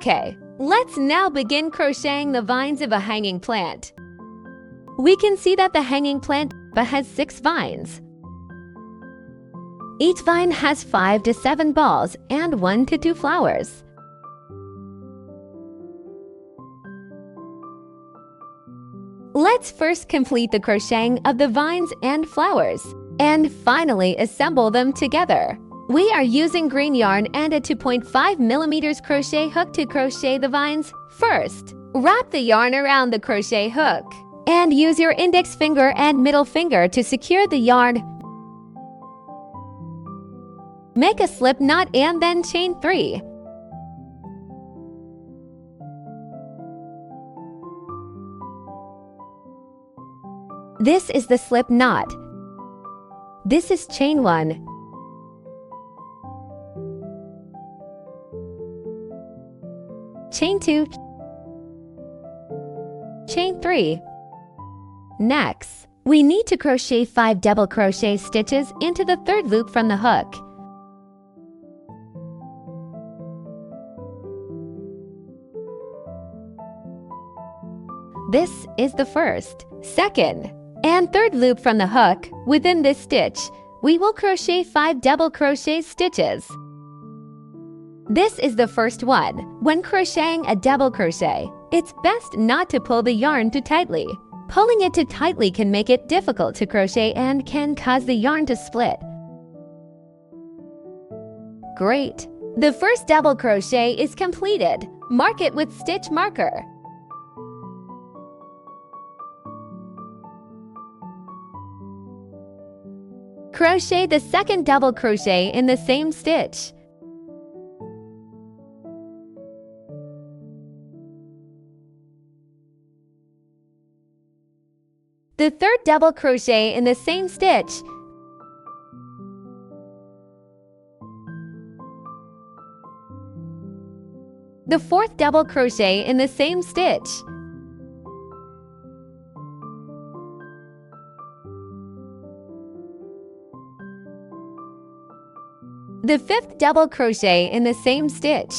Okay, let's now begin crocheting the vines of a hanging plant. We can see that the hanging plant has 6 vines. Each vine has 5 to 7 balls and 1 to 2 flowers. Let's first complete the crocheting of the vines and flowers, and finally assemble them together. We are using green yarn and a 2.5mm crochet hook to crochet the vines. First, wrap the yarn around the crochet hook, and use your index finger and middle finger to secure the yarn. Make a slip knot and then chain 3. This is the slip knot. This is chain 1. Chain 2. Chain 3. Next, we need to crochet 5 double crochet stitches into the 3rd loop from the hook. This is the 1st, 2nd, and 3rd loop from the hook. Within this stitch, we will crochet 5 double crochet stitches. This is the first one. When crocheting a double crochet, it's best not to pull the yarn too tightly. Pulling it too tightly can make it difficult to crochet and can cause the yarn to split. Great! The first double crochet is completed. Mark it with stitch marker. Crochet the 2nd double crochet in the same stitch. The 3rd double crochet in the same stitch. The 4th double crochet in the same stitch. The 5th double crochet in the same stitch.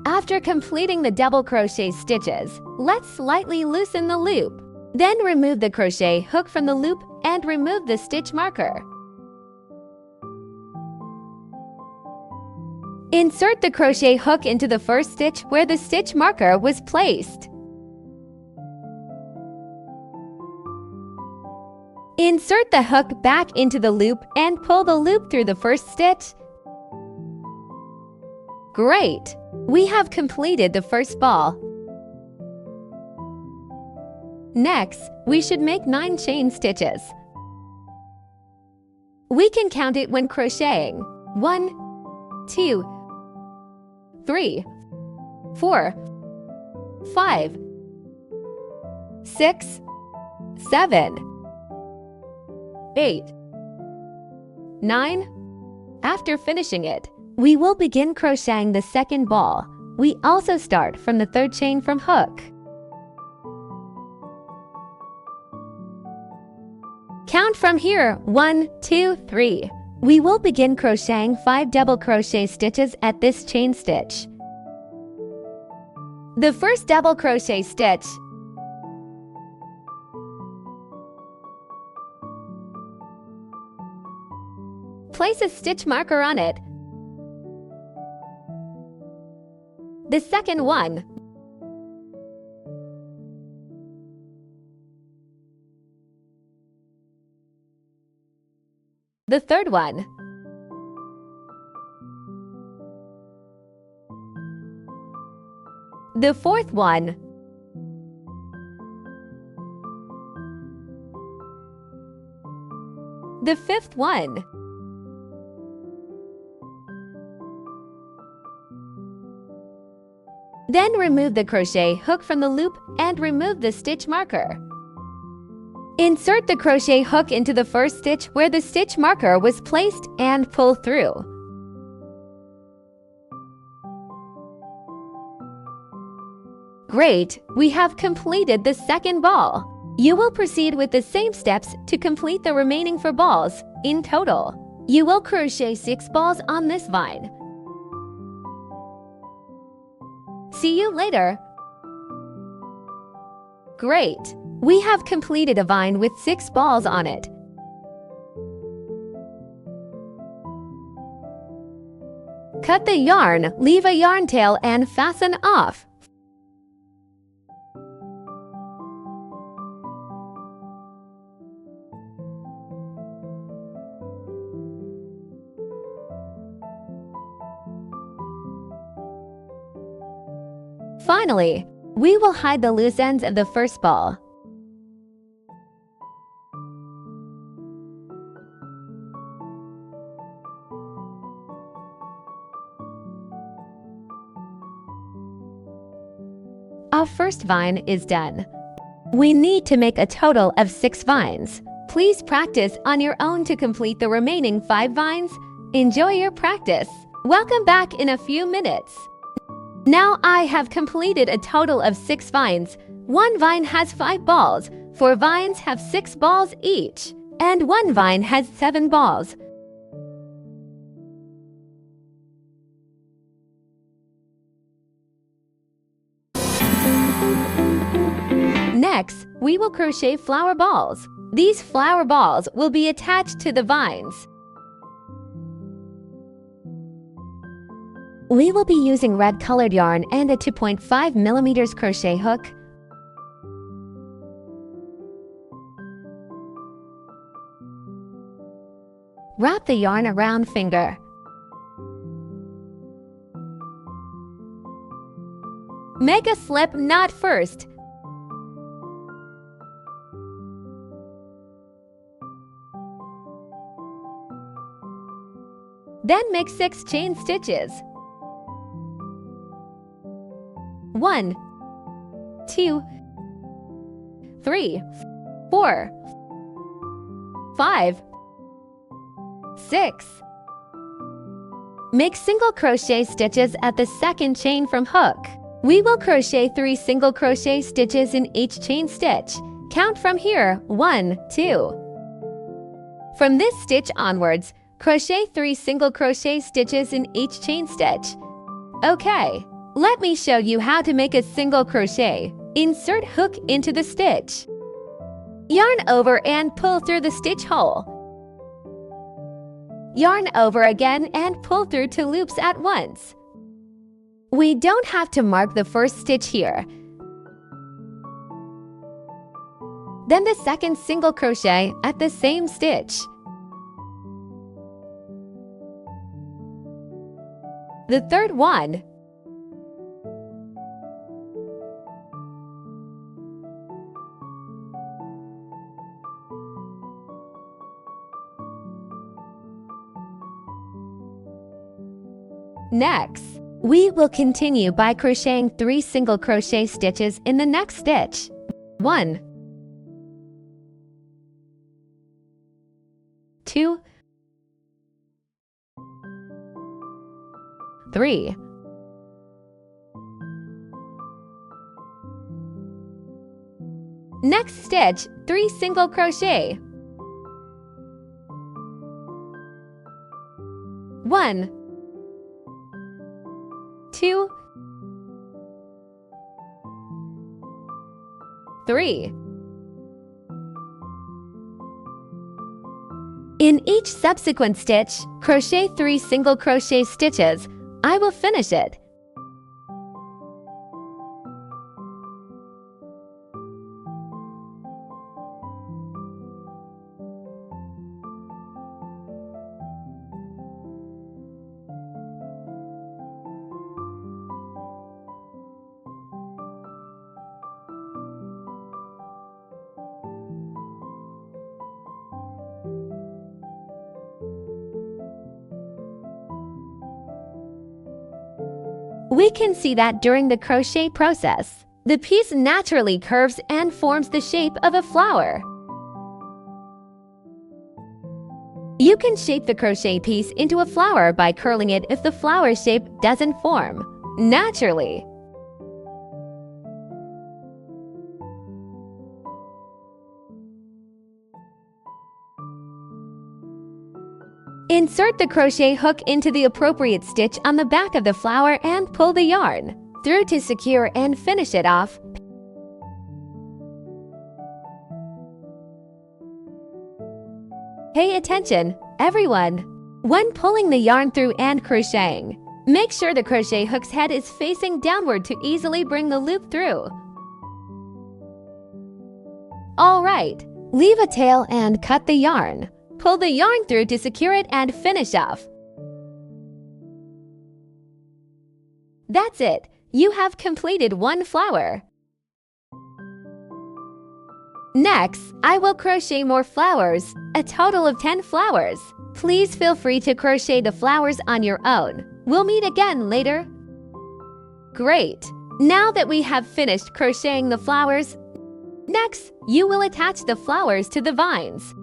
After completing the double crochet stitches, let's slightly loosen the loop. Then remove the crochet hook from the loop and remove the stitch marker. Insert the crochet hook into the 1st stitch where the stitch marker was placed. Insert the hook back into the loop and pull the loop through the 1st stitch. Great! We have completed the 1st ball. Next, we should make 9 chain stitches. We can count it when crocheting. 1, 2, 3, 4, 5, 6, 7, 8, 9. After finishing it, we will begin crocheting the 2nd ball. We also start from the 3rd chain from hook. Count from here, 1, 2, 3. We will begin crocheting 5 double crochet stitches at this chain stitch. The 1st double crochet stitch. Place a stitch marker on it. The 2nd one. The 3rd one. The 4th one. The 5th one. Then remove the crochet hook from the loop and remove the stitch marker. Insert the crochet hook into the 1st stitch where the stitch marker was placed and pull through. Great! We have completed the 2nd ball. You will proceed with the same steps to complete the remaining 4 balls in total. You will crochet 6 balls on this vine. See you later! Great! We have completed a vine with 6 balls on it. Cut the yarn, leave a yarn tail and fasten off. Finally, we will hide the loose ends of the first ball. Our first vine is done. We need to make a total of 6 vines. Please practice on your own to complete the remaining 5 vines. Enjoy your practice. Welcome back in a few minutes. Now I have completed a total of 6 vines. 1 vine has 5 balls, 4 vines have 6 balls each, and 1 vine has 7 balls. Next, we will crochet flower balls. These flower balls will be attached to the vines. We will be using red colored yarn and a 2.5 millimeters crochet hook. Wrap the yarn around finger. Make a slip knot first. Then make 6 chain stitches. 1, 2, 3, 4, 5, 6. Make single crochet stitches at the second chain from hook. We will crochet 3 single crochet stitches in each chain stitch. Count from here, 1, 2. From this stitch onwards, crochet 3 single crochet stitches in each chain stitch. Okay, let me show you how to make a single crochet. Insert hook into the stitch. Yarn over and pull through the stitch hole. Yarn over again and pull through 2 loops at once. We don't have to mark the first stitch here. Then the second single crochet at the same stitch. The third one. Next, we will continue by crocheting 3 single crochet stitches in the next stitch. 1, 2, 3. Next stitch, 3 single crochet. 1, 2, 3. In each subsequent stitch, crochet 3 single crochet stitches. I will finish it. We can see that during the crochet process, the piece naturally curves and forms the shape of a flower. You can shape the crochet piece into a flower by curling it if the flower shape doesn't form naturally. Insert the crochet hook into the appropriate stitch on the back of the flower and pull the yarn through to secure and finish it off. Pay attention, everyone! When pulling the yarn through and crocheting, make sure the crochet hook's head is facing downward to easily bring the loop through. Alright, leave a tail and cut the yarn. Pull the yarn through to secure it and finish off. That's it! You have completed one flower. Next, I will crochet more flowers, a total of 10 flowers. Please feel free to crochet the flowers on your own. We'll meet again later. Great! Now that we have finished crocheting the flowers, next, you will attach the flowers to the vines.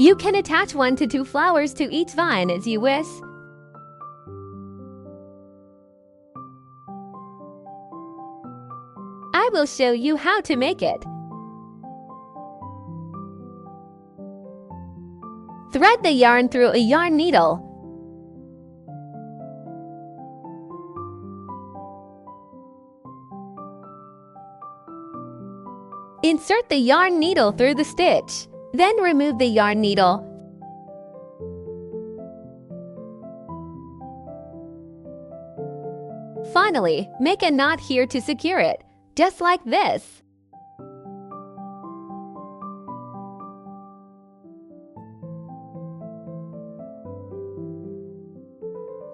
You can attach 1 to 2 flowers to each vine as you wish. I will show you how to make it. Thread the yarn through a yarn needle. Insert the yarn needle through the stitch. Then remove the yarn needle. Finally, make a knot here to secure it, just like this.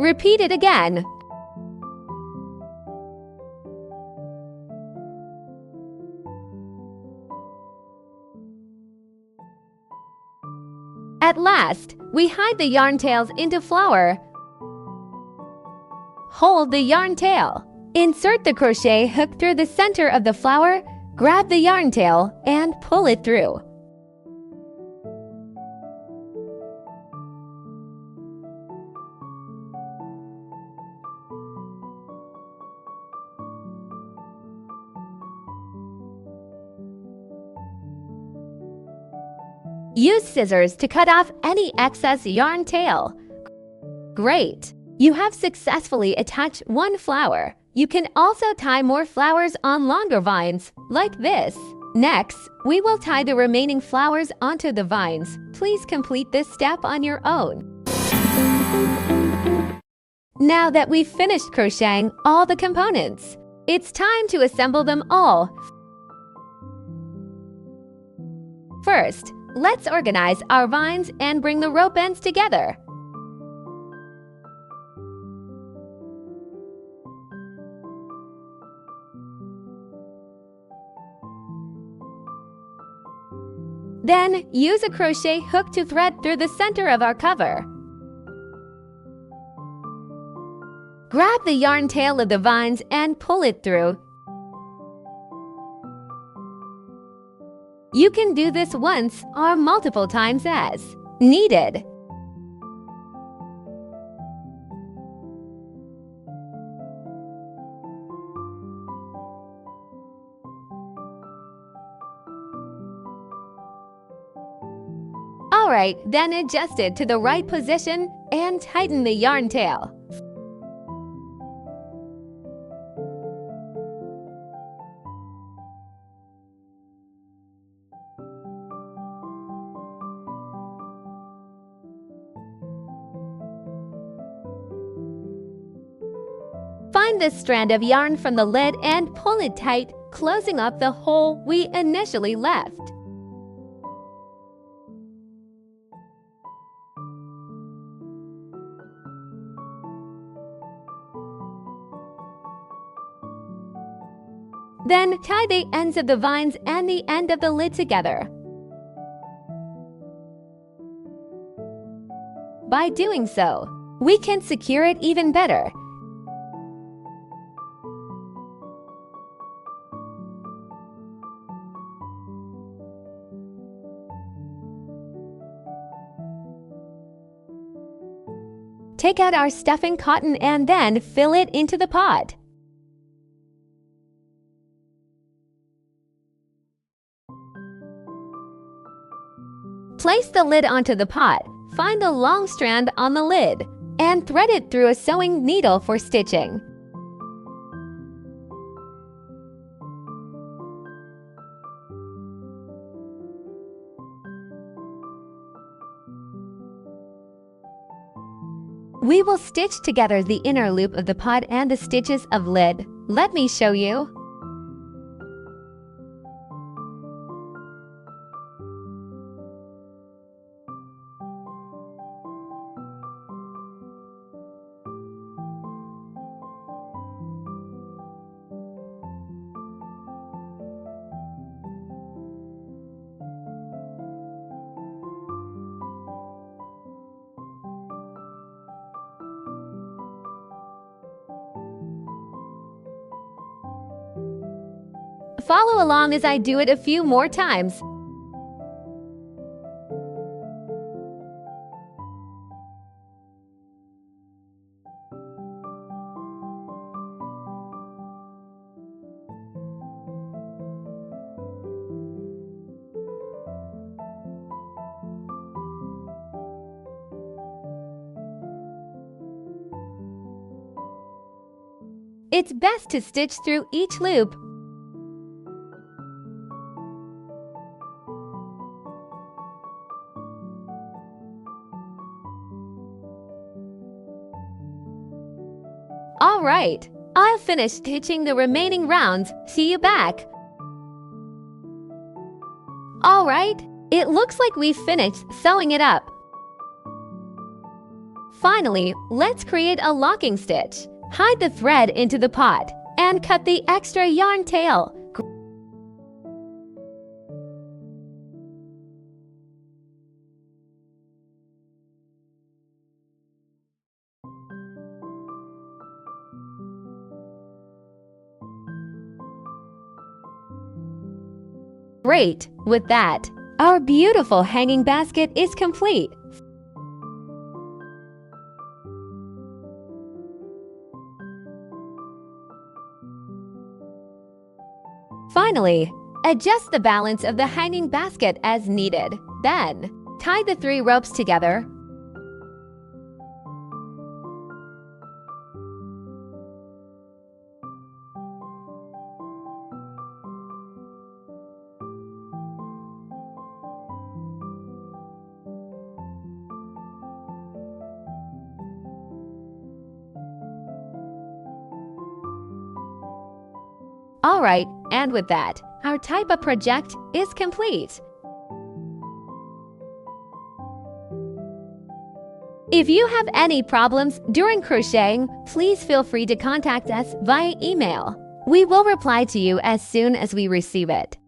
Repeat it again. At last, we hide the yarn tails into flower. Hold the yarn tail. Insert the crochet hook through the center of the flower, grab the yarn tail, and pull it through. Use scissors to cut off any excess yarn tail. Great! You have successfully attached one flower. You can also tie more flowers on longer vines, like this. Next, we will tie the remaining flowers onto the vines. Please complete this step on your own. Now that we've finished crocheting all the components, it's time to assemble them all. First, let's organize our vines and bring the rope ends together. Then, use a crochet hook to thread through the center of our cover. Grab the yarn tail of the vines and pull it through. You can do this once or multiple times as needed. Alright, then adjust it to the right position and tighten the yarn tail. Find this strand of yarn from the lid and pull it tight, closing up the hole we initially left. Then tie the ends of the vines and the end of the lid together. By doing so, we can secure it even better. Take out our stuffing cotton and then fill it into the pot. Place the lid onto the pot, find the long strand on the lid, and thread it through a sewing needle for stitching. We will stitch together the inner loop of the pot and the stitches of lid. Let me show you. Follow along as I do it a few more times. It's best to stitch through each loop. All right, I'll finish stitching the remaining rounds. See you back. All right, it looks like we've finished sewing it up. Finally, let's create a locking stitch. Hide the thread into the pot and cut the extra yarn tail. Great! With that, our beautiful hanging basket is complete. Finally, adjust the balance of the hanging basket as needed. Then, tie the 3 ropes together. Alright, and with that, our type of project is complete. If you have any problems during crocheting, please feel free to contact us via email. We will reply to you as soon as we receive it.